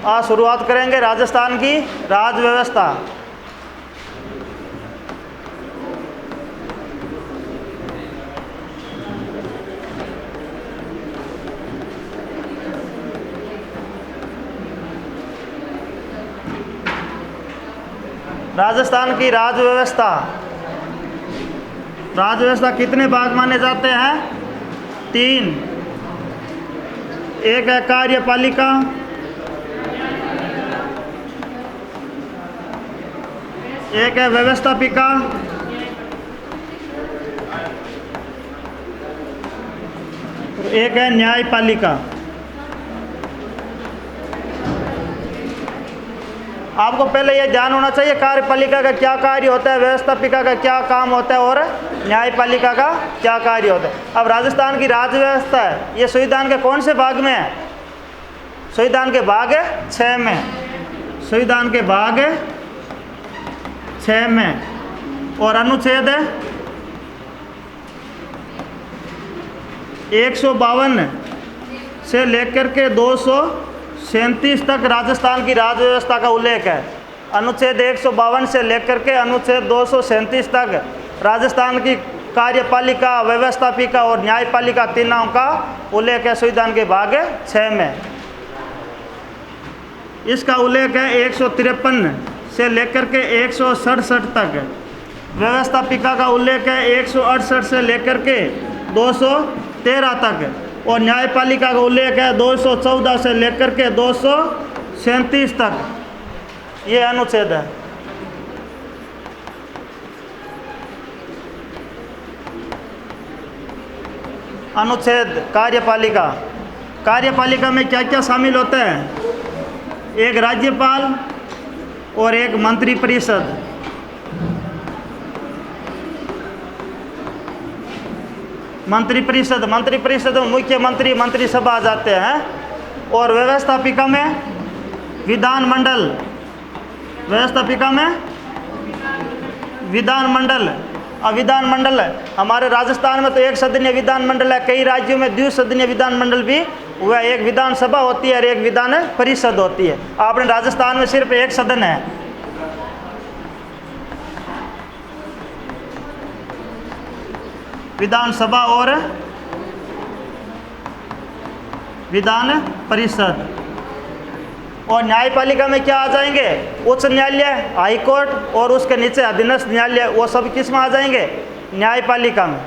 आज शुरुआत करेंगे राजस्थान की राज व्यवस्था। राजस्थान की राज व्यवस्था। राज व्यवस्था कितने भाग माने जाते हैं? 3। एक है कार्यपालिका, एक है व्यवस्थापिका, एक है न्यायपालिका। आपको पहले ये ध्यान होना चाहिए कार्यपालिका का क्या कार्य होता है, व्यवस्थापिका का क्या काम होता है और न्यायपालिका का क्या कार्य होता है। अब राजस्थान की राज व्यवस्था है, ये संविधान के कौन से भाग में है? संविधान के भाग 6 में। संविधान के भाग 6 में और अनुच्छेद 152 से लेकर के 237 तक राजस्थान की राज व्यवस्था का उल्लेख है। अनुच्छेद 152 से लेकर के अनुच्छेद 237 तक राजस्थान की कार्यपालिका, व्यवस्थापिका और न्यायपालिका तीनों का उल्लेख है संविधान के भाग 6 में। इसका उल्लेख है 153 से लेकर के 167 तक। व्यवस्थापिका का उल्लेख है 168 से लेकर के 213 तक और न्यायपालिका का उल्लेख है 214 से लेकर के 237 तक। ये अनुच्छेद है। अनुच्छेद कार्यपालिका। कार्यपालिका में क्या क्या शामिल होता है? एक राज्यपाल और एक मंत्रिपरिषद। मंत्रिपरिषद में मुख्यमंत्री, मंत्रिसभा आ जाते हैं। और व्यवस्थापिका में विधानमंडल। व्यवस्थापिका में विधानमंडल। अब विधानमंडल हमारे राजस्थान में तो एक सदनीय विधानमंडल है, कई राज्यों में द्विसदनीय विधानमंडल भी हुआ। एक विधानसभा होती है और एक विधान परिषद होती है। अपने राजस्थान में सिर्फ एक सदन है। विधानसभा और विधान परिषद। और न्यायपालिका में क्या आ जाएंगे? उच्च न्यायालय, हाई कोर्ट और उसके नीचे अधीनस्थ न्यायालय, वो सब किस में आ जाएंगे? न्यायपालिका में।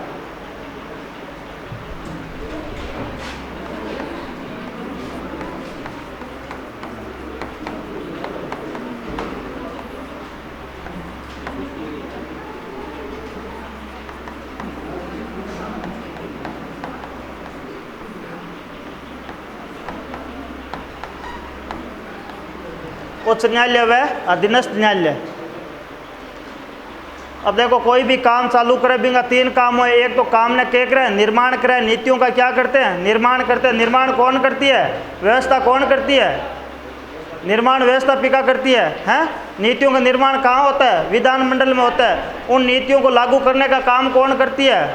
उच्च न्यायालय व अधीनस्थ न्यायालय। अब देखो, कोई भी काम चालू करे बिंगा 3 काम हो। एक तो काम ने क्या करे? निर्माण करे। नीतियों का क्या करते हैं? निर्माण करते हैं। निर्माण कौन करती है? व्यवस्था कौन करती है? निर्माण व्यवस्थापिका करती है, हैं? नीतियों का निर्माण कहाँ होता है? विधानमंडल में होता है। उन नीतियों को लागू करने का काम कौन करती है?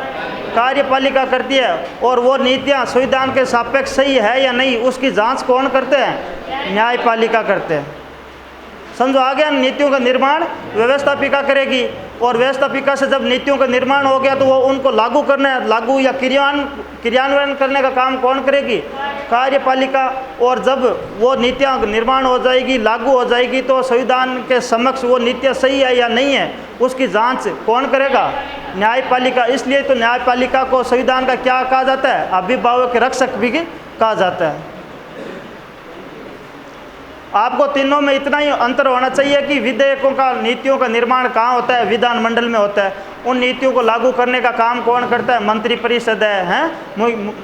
कार्यपालिका करती है। और वो नीतियाँ संविधान के सापेक्ष सही है या नहीं, उसकी जांच कौन करते हैं? न्यायपालिका करते हैं। समझो आ गया? नीतियों का निर्माण व्यवस्थापिका करेगी और व्यवस्थापिका से जब नीतियों का निर्माण हो गया तो वो उनको लागू या क्रियान्वयन करने का काम कौन करेगी? कार्यपालिका। और जब वो नीतियाँ निर्माण हो जाएगी, लागू हो जाएगी, तो संविधान के समक्ष वो नीतियाँ सही है या नहीं है, उसकी जांच कौन करेगा? न्यायपालिका। इसलिए तो न्यायपालिका को संविधान का क्या कहा जाता है? अभिभावक रक्षक भी कहा जाता है। आपको तीनों में इतना ही अंतर होना चाहिए कि विधेयकों का, नीतियों का निर्माण कहाँ होता है? विधानमंडल में होता है। उन नीतियों को लागू करने का काम कौन करता है? मंत्रिपरिषद है,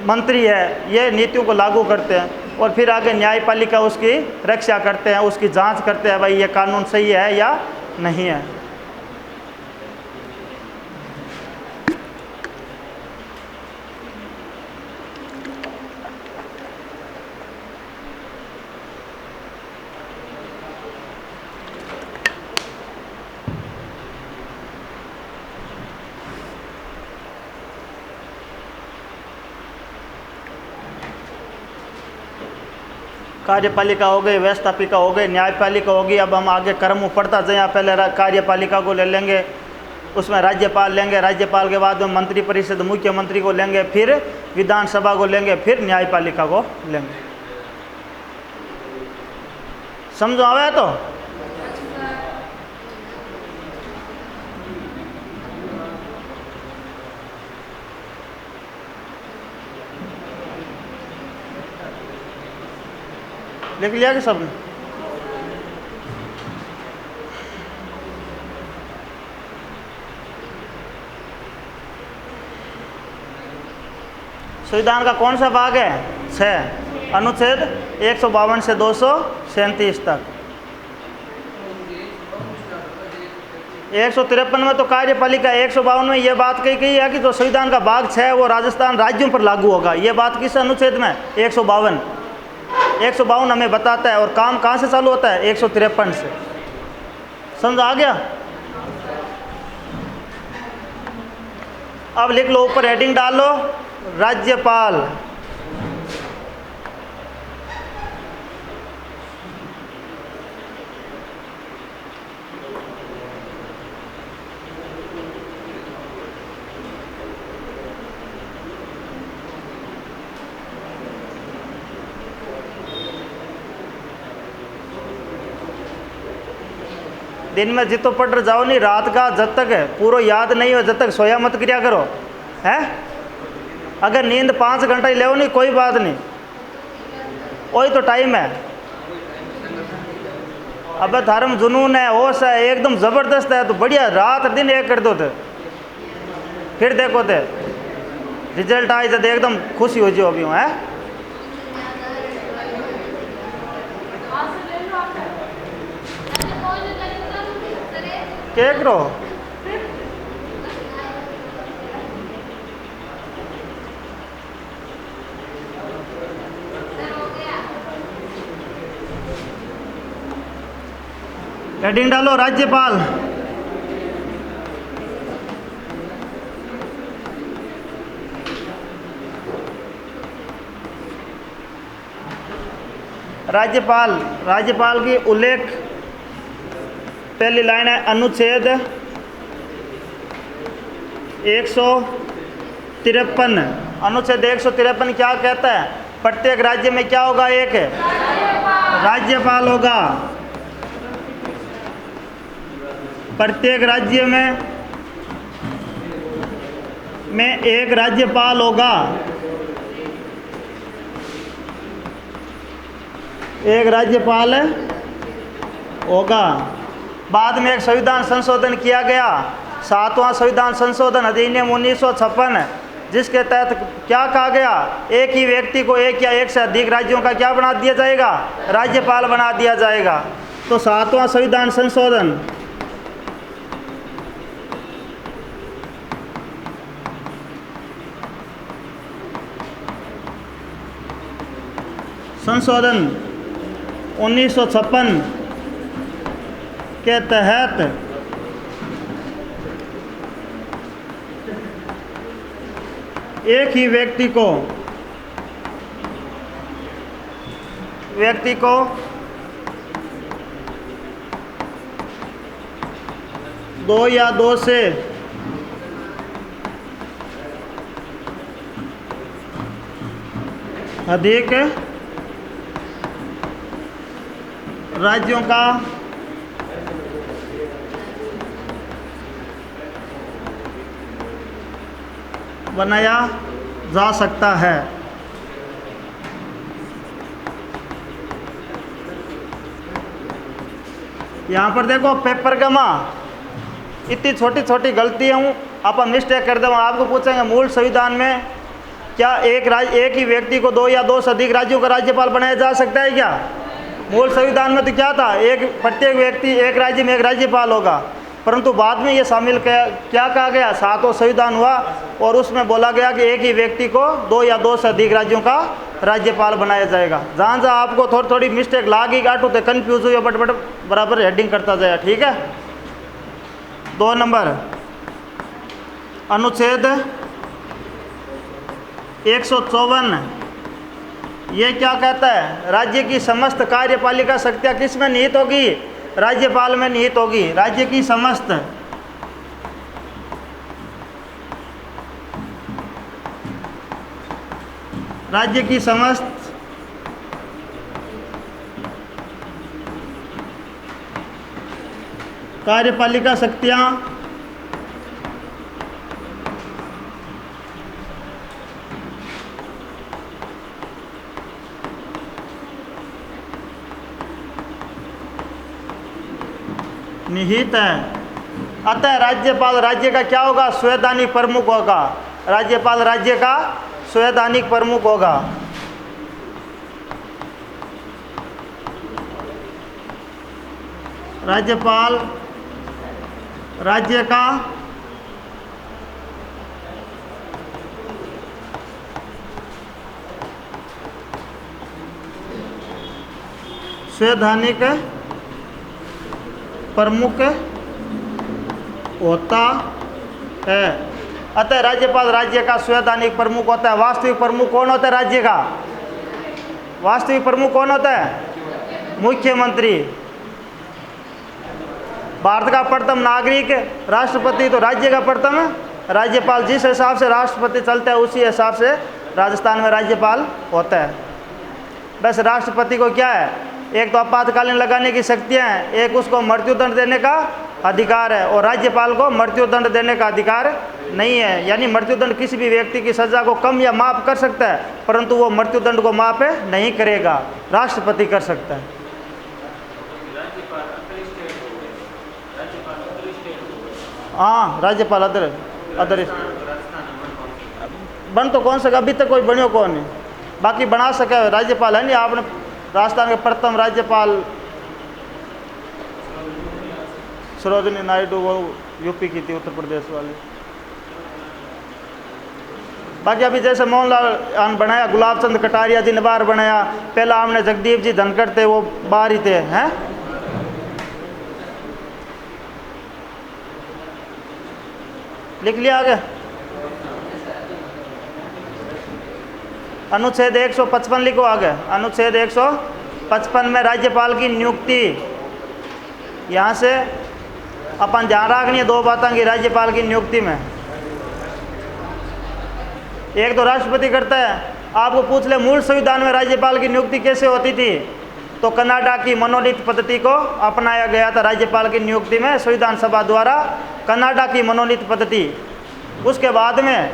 मंत्री है, ये नीतियों को लागू करते हैं। और फिर आगे न्यायपालिका उसकी रक्षा करते हैं, उसकी जांच करते हैं, भाई ये कानून सही है या नहीं है। कार्यपालिका हो गई, व्यवस्थापिका हो गई, न्यायपालिका होगी। अब हम आगे क्रम पढ़ता जाए, पहले कार्यपालिका को ले लेंगे, उसमें राज्यपाल लेंगे, राज्यपाल के बाद में मंत्री परिषद मुख्यमंत्री को लेंगे, फिर विधानसभा को लेंगे, फिर न्यायपालिका को लेंगे। समझो आवे तो? लिख लिया कि सबने? संविधान का कौन सा भाग है? 6, अनुच्छेद 152 से 237 तक। 153 में तो कार्यपालिका, 152 में ये बात कही गई है कि जो संविधान का भाग 6 है वो राजस्थान राज्यों पर लागू होगा। ये बात किस अनुच्छेद में? 152। 152 हमें बताता है, और काम कहाँ से चालू होता है? 153 से। समझ आ गया? अब लिख लो, ऊपर हेडिंग डाल लो, राज्यपाल। दिन में जितो पढ़ जाओ नहीं, रात का जब तक पूरा याद नहीं हो जब तक सोया मत क्रिया करो, है? अगर नींद 5 घंटा ही ले नहीं कोई बात नहीं, वही तो टाइम है। अब धर्म जुनून है, होश है, एकदम ज़बरदस्त है तो बढ़िया रात दिन एक कर दो थे, फिर देखो थे रिजल्ट आए जब एकदम खुशी हो जाओ। अभी है क्या करो? हेडिंग डालो, राज्यपाल। राज्यपाल, राज्यपाल की उल्लेख पहली लाइन है अनुच्छेद 153। अनुच्छेद 153 क्या कहता है? प्रत्येक राज्य में क्या होगा? एक राज्यपाल होगा। प्रत्येक राज्य में एक राज्यपाल होगा। एक राज्यपाल होगा। बाद में एक संविधान संशोधन किया गया, 7वां संविधान संशोधन अधिनियम 1956, जिसके तहत क्या कहा गया? एक ही व्यक्ति को एक या एक से अधिक राज्यों का क्या बना दिया जाएगा? राज्यपाल बना दिया जाएगा। तो 7वां संविधान संशोधन संशोधन 1956 के तहत एक ही व्यक्ति को दो या दो से अधिक राज्यों का बनाया जा सकता है। यहाँ पर देखो पेपर का इतनी छोटी छोटी गलती हूँ, आप मिस्टेक कर दो। आपको पूछेंगे मूल संविधान में क्या एक ही व्यक्ति को दो या दो से अधिक राज्यों का राज्यपाल बनाया जा सकता है क्या? मूल संविधान में तो क्या था? प्रत्येक व्यक्ति एक राज्य में एक राज्यपाल होगा, परंतु बाद में ये शामिल क्या कहा गया? 7वां संविधान हुआ और उसमें बोला गया कि एक ही व्यक्ति को दो या दो से अधिक राज्यों का राज्यपाल बनाया जाएगा। जहाँ जहाँ आपको थोड़ी थोड़ी मिस्टेक लागी गाटू तो कन्फ्यूज हुई बट बराबर हेडिंग करता जाए, ठीक है। 2 नंबर अनुच्छेद 154 ये क्या कहता है? राज्य की समस्त कार्यपालिका शक्तियाँ किस में निहित होगी? राज्यपाल में निहित होगी। राज्य की समस्त कार्यपालिका शक्तियाँ निहित है। अतः राज्यपाल राज्य का क्या होगा? संवैधानिक प्रमुख होगा। राज्यपाल राज्य का संवैधानिक प्रमुख होगा। राज्यपाल राज्य का संवैधानिक प्रमुख होता है। अतः राज्यपाल राज्य का संवैधानिक प्रमुख होता है। वास्तविक प्रमुख कौन होता है राज्य का? वास्तविक प्रमुख कौन होता है? मुख्यमंत्री। भारत का प्रथम नागरिक राष्ट्रपति, तो राज्य का प्रथम राज्यपाल। जिस हिसाब से राष्ट्रपति चलता है उसी हिसाब से राजस्थान में राज्यपाल होता है। बस राष्ट्रपति को क्या है? एक तो आपातकालीन लगाने की शक्तियाँ हैं, एक उसको मृत्युदंड देने का अधिकार है, और राज्यपाल को मृत्युदंड देने का अधिकार नहीं है। यानी मृत्युदंड किसी भी व्यक्ति की सजा को कम या माफ़ कर सकता है, परंतु वो मृत्युदंड को माफ़ नहीं करेगा, राष्ट्रपति कर सकता है। हाँ, राज्यपाल अदर बन तो कौन सका? अभी तक कोई बनियो कौन है? बाकी बना सके राज्यपाल है नहीं। आपने राजस्थान के प्रथम राज्यपाल सरोजिनी नायडू, वो यूपी की थी, उत्तर प्रदेश वाली। बाकी अभी जैसे मोहनलाल बनाया, गुलाब चंद कटारिया जी ने बार बनाया, पहला हमने जगदीप जी धनखड़ थे, वो बाहर ही थे। हैं लिख लिया आगे। अनुच्छेद 155 लिखो आगे। अनुच्छेद 155 में राज्यपाल की नियुक्ति, यहाँ से अपन ध्यान रखनी है दो बातों की राज्यपाल की नियुक्ति में। एक तो राष्ट्रपति करता है। आपको पूछ ले मूल संविधान में राज्यपाल की नियुक्ति कैसे होती थी, तो कनाडा की मनोनीत पद्धति को अपनाया गया था राज्यपाल की नियुक्ति में, संविधान सभा द्वारा कनाडा की मनोनीत पद्धति। उसके बाद में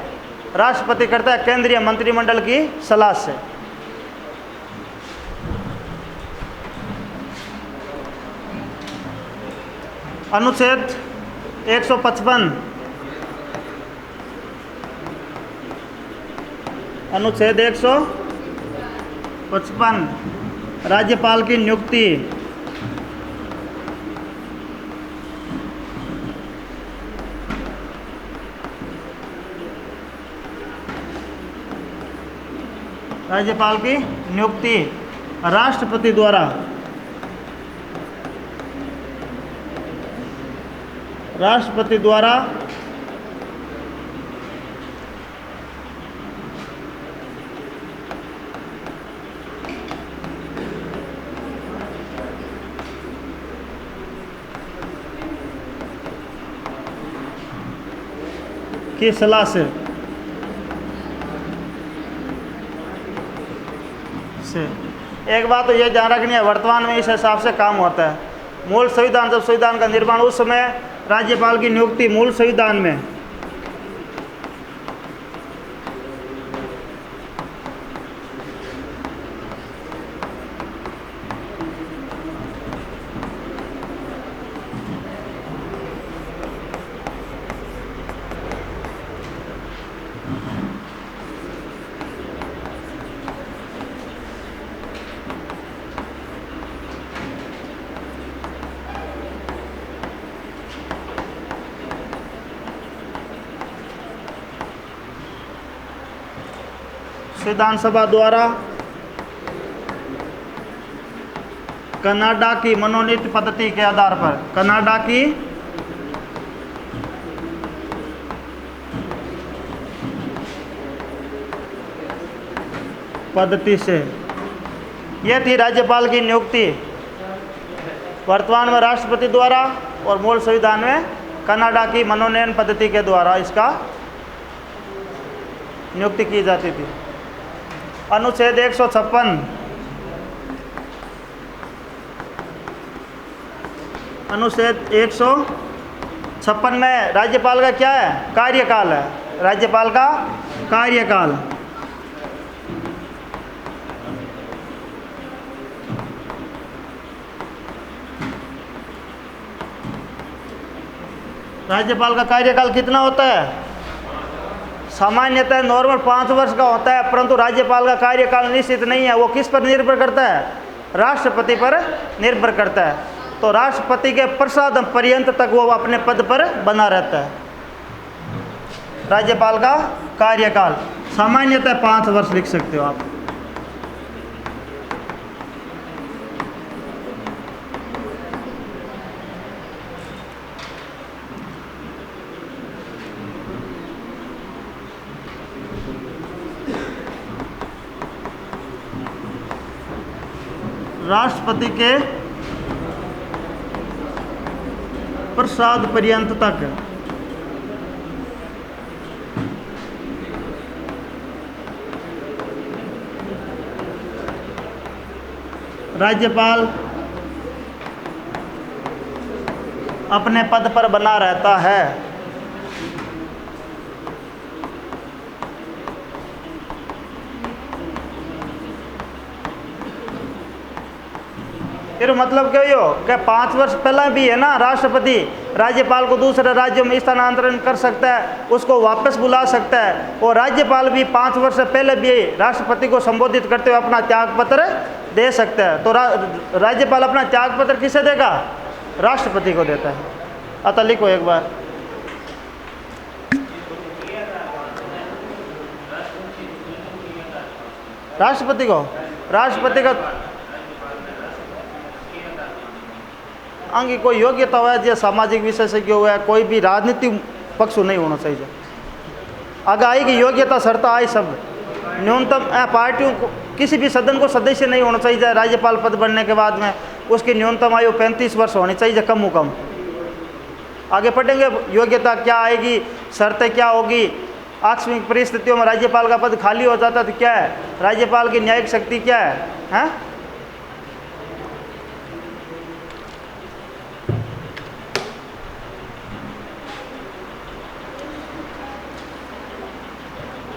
राष्ट्रपति करता है केंद्रीय मंत्रिमंडल की सलाह से। अनुच्छेद 155 अनुच्छेद 155 राज्यपाल की नियुक्ति। राज्यपाल की नियुक्ति राष्ट्रपति द्वारा की सलाह से एक बात तो ये ध्यान रखनी है, वर्तमान में इस हिसाब से काम होता है। मूल संविधान, जब संविधान का निर्माण, उस समय राज्यपाल की नियुक्ति मूल संविधान में संविधान सभा द्वारा कनाडा की मनोनीत पद्धति के आधार पर, कनाडा की पद्धति से ये थी राज्यपाल की नियुक्ति वर्तमान में राष्ट्रपति द्वारा और मूल संविधान में कनाडा की मनोनयन पद्धति के द्वारा इसका नियुक्ति की जाती थी। अनुच्छेद 156 अनुच्छेद 156 में राज्यपाल का क्या है? कार्यकाल है। राज्यपाल का कार्यकाल। राज्यपाल का कार्यकाल कितना होता है? सामान्यतः नॉर्मल 5 वर्ष का होता है, परंतु राज्यपाल का कार्यकाल निश्चित नहीं है। वो किस पर निर्भर करता है? राष्ट्रपति पर निर्भर करता है। तो राष्ट्रपति के प्रसाद पर्यंत तक वो अपने पद पर बना रहता है। राज्यपाल का कार्यकाल सामान्यतः 5 वर्ष लिख सकते हो आप। राष्ट्रपति के प्रसाद पर्यंत तक राज्यपाल अपने पद पर बना रहता है। फिर मतलब क्या हो कि 5 वर्ष पहले भी है ना, राष्ट्रपति राज्यपाल को दूसरे राज्यों में स्थानांतरण कर सकता है, उसको वापस बुला सकता है। और राज्यपाल भी 5 वर्ष से पहले भी राष्ट्रपति को संबोधित करते हुए अपना त्याग पत्र दे सकता है। तो राज्यपाल अपना त्याग पत्र किसे देगा? राष्ट्रपति को देता है। अतः लिखो एक बार, राष्ट्रपति को, राष्ट्रपति का आगे कोई योग्यता हुआ है, सामाजिक विशेषज्ञ हुआ है, कोई भी राजनीतिक पक्ष नहीं होना चाहिए। आगे आएगी योग्यता शर्त आई सब, न्यूनतम पार्टियों को किसी भी सदन को सदस्य नहीं होना चाहिए राज्यपाल पद बनने के बाद में। उसकी न्यूनतम आयु 35 वर्ष होनी चाहिए कम से कम। आगे पढ़ेंगे योग्यता क्या आएगी, शर्तें क्या होगी। आकस्मिक परिस्थितियों में राज्यपाल का पद खाली हो जाता तो क्या है, राज्यपाल की न्यायिक शक्ति क्या है?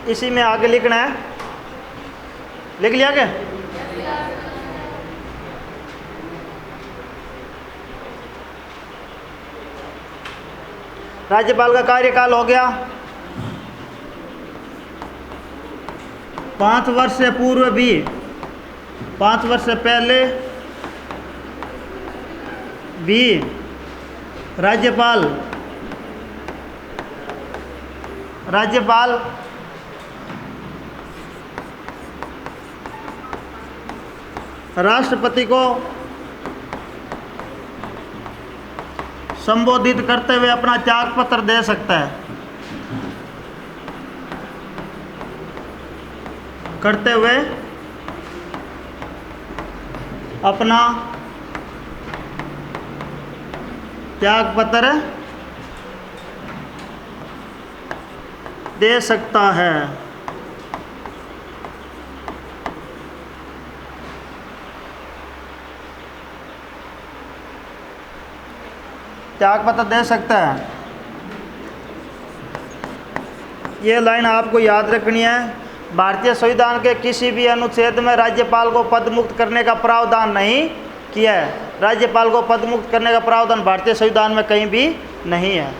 इसी में आगे लिखना है। लिख लिया क्या? राज्यपाल का कार्यकाल हो गया। 5 वर्ष से पूर्व भी, 5 वर्ष से पहले भी राज्यपाल राष्ट्रपति को संबोधित करते हुए अपना त्याग पत्र दे सकता है, करते हुए अपना त्याग पत्र दे सकता है। त्याग पत्र दे सकता है। ये लाइन आपको याद रखनी है। भारतीय संविधान के किसी भी अनुच्छेद में राज्यपाल को पद मुक्त करने का प्रावधान नहीं किया है। राज्यपाल को पद मुक्त करने का प्रावधान भारतीय संविधान में कहीं भी नहीं है।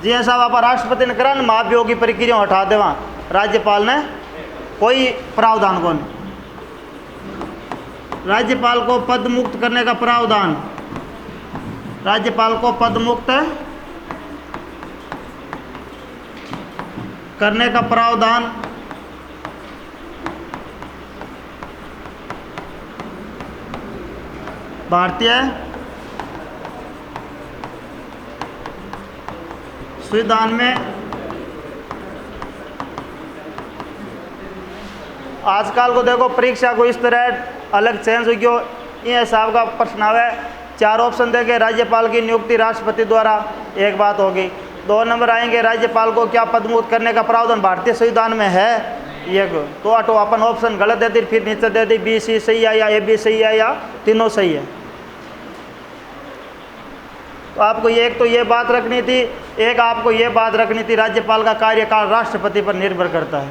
जी हाँ साहब, आप राष्ट्रपति ने करा ना महाभियोगी प्रक्रिया हटा दे, वहाँ राज्यपाल ने कोई प्रावधान को नहीं। राज्यपाल को पद मुक्त करने का प्रावधान, राज्यपाल को पद मुक्त करने का प्रावधान भारतीय संविधान में आजकल को देखो परीक्षा को इस तरह अलग चेंज हो गयो। ये हिसाब का प्रश्न आवे, 4 ऑप्शन देंगे, राज्यपाल की नियुक्ति राष्ट्रपति द्वारा, एक बात होगी। 2 नंबर आएंगे, राज्यपाल को क्या पदमुक्त करने का प्रावधान भारतीय संविधान में है, ये तो अपन ऑप्शन गलत दे दी, फिर नीचे दे दी बी सी सही है या ए बी सही है या तीनों सही है। तो आपको एक तो ये बात रखनी थी, एक आपको ये बात रखनी थी राज्यपाल का कार्यकाल राष्ट्रपति पर निर्भर करता है।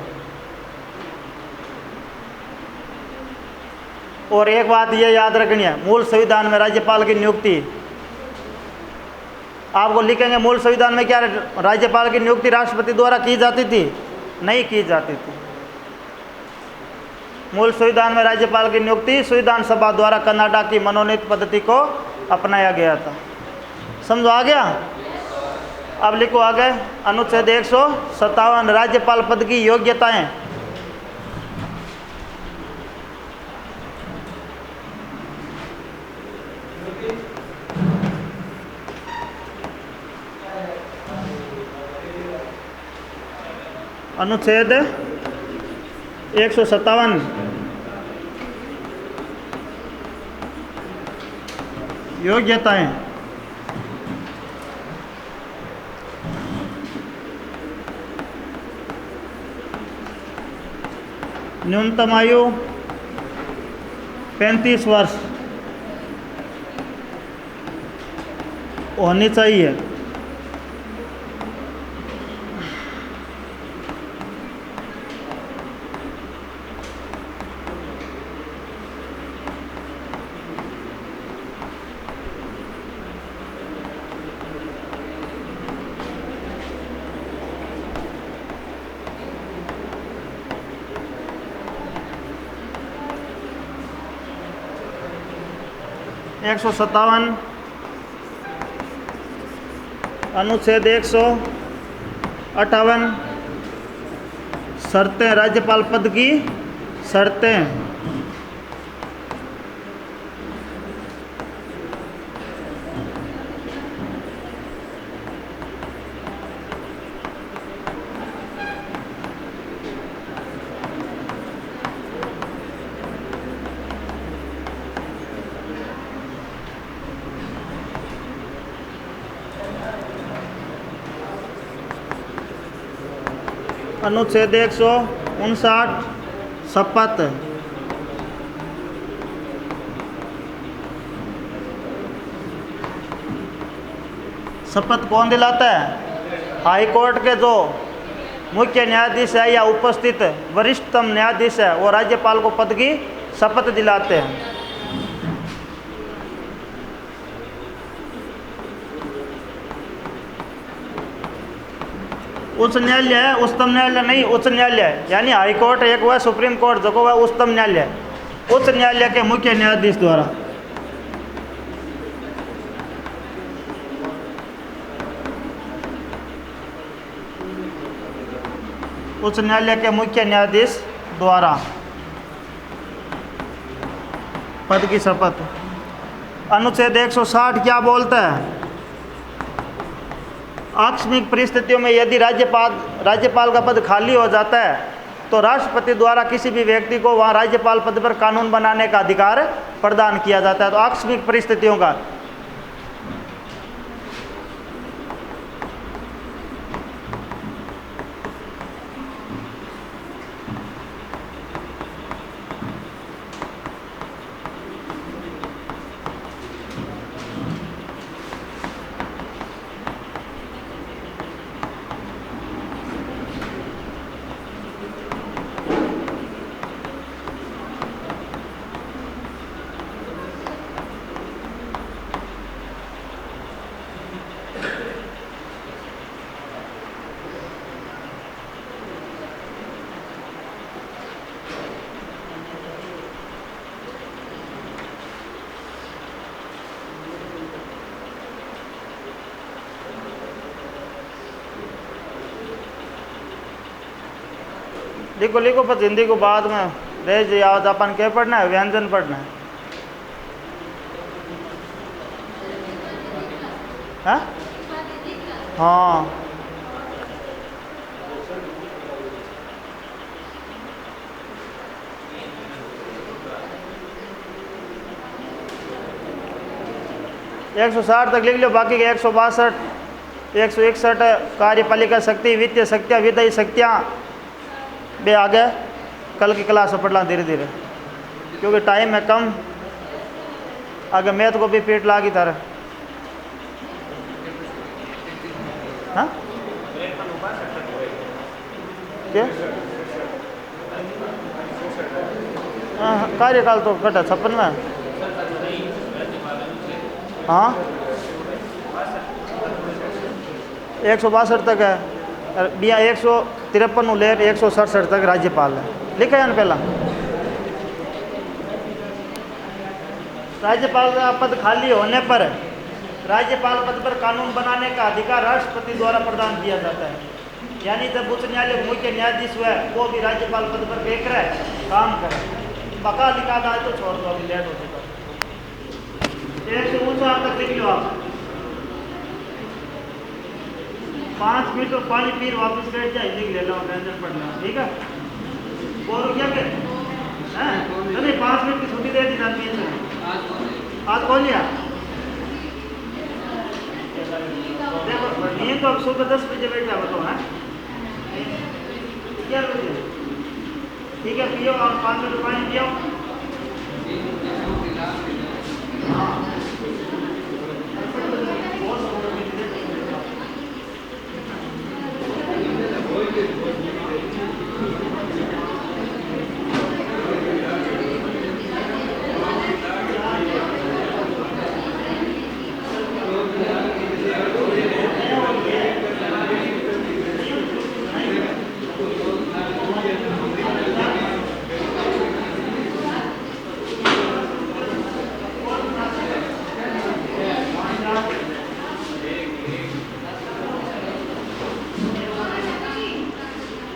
और एक बात ये याद रखनी है, मूल संविधान में राज्यपाल की नियुक्ति आपको लिखेंगे, मूल संविधान में क्या राज्यपाल की नियुक्ति राष्ट्रपति द्वारा की जाती थी, नहीं की जाती थी। मूल संविधान में राज्यपाल की नियुक्ति संविधान सभा द्वारा कनाडा की मनोनीत पद्धति को अपनाया गया था। समझो आ गया। अब लिखो आगे, अनुच्छेद 157 राज्यपाल पद की योग्यताएं। अनुच्छेद 157 योग्यताएं। न्यूनतम आयु 35 वर्ष होनी चाहिए। अनुच्छेद 158 शर्तें, राज्यपाल पद की शर्तें। अनुच्छेद 159 शपथ। शपथ कौन दिलाता है? हाई कोर्ट के जो मुख्य न्यायाधीश है या उपस्थित वरिष्ठतम न्यायाधीश है, वो राज्यपाल को पद की शपथ दिलाते हैं। उच्च न्यायालय है, उच्चतम न्यायालय नहीं, उच्च न्यायालय यानी हाई कोर्ट एक हुआ, सुप्रीम कोर्ट जो हुआ उच्चतम न्यायालय, उच्च न्यायालय के मुख्य न्यायाधीश द्वारा। उच्च न्यायालय के मुख्य न्यायाधीश द्वारा पद की शपथ। अनुच्छेद 160 क्या बोलता है? आकस्मिक परिस्थितियों में यदि राज्यपाल का पद खाली हो जाता है तो राष्ट्रपति द्वारा किसी भी व्यक्ति को वहां राज्यपाल पद पर कानून बनाने का अधिकार प्रदान किया जाता है। तो आकस्मिक परिस्थितियों का लिखो लिखो, पर हिंदी को बाद में रेज याद अपन क्या पढ़ना है? व्यंजन पढ़ना है। हाँ 160 तक लिख लो, बाकी के 162 161 कार्यपालिका शक्ति, वित्तीय शक्तियाँ, विधायी शक्तियाँ बे आगे कल की क्लास में पढ़ला धीरे धीरे, क्योंकि टाइम है कम। आगे मैथ को भी पेट लागी तारे। हाँ क्या कार्यकाल तो घटा 56 में। हाँ 162 तक है, बिया 153 ले 167 तक राज्यपाल है, लिखा है ना पहला। राज्यपाल का पद खाली होने पर राज्यपाल पद पर कानून बनाने का अधिकार राष्ट्रपति द्वारा प्रदान किया जाता है। यानी जब उच्च न्यायालय मुख्य न्यायाधीश हुआ वो भी राज्यपाल पद पर देख रहा है, काम करे। बका लिखा था तो छोड़ दो, अभी लेट हो चुका। 159 तक लिख लो आप। 5 मिनट और पानी पी वापस बैठ जाए, लिख ले लो, टेंशन पड़ना, ठीक है। बोलो क्या कर नहीं 5 मिनट की छुट्टी दे दी जाती है। आज कौन लिया? देखो ये तो अब सुबह 10 बजे बैठा बताओ है क्या बजे, ठीक है, पियो और 5 मिनट पानी पियो।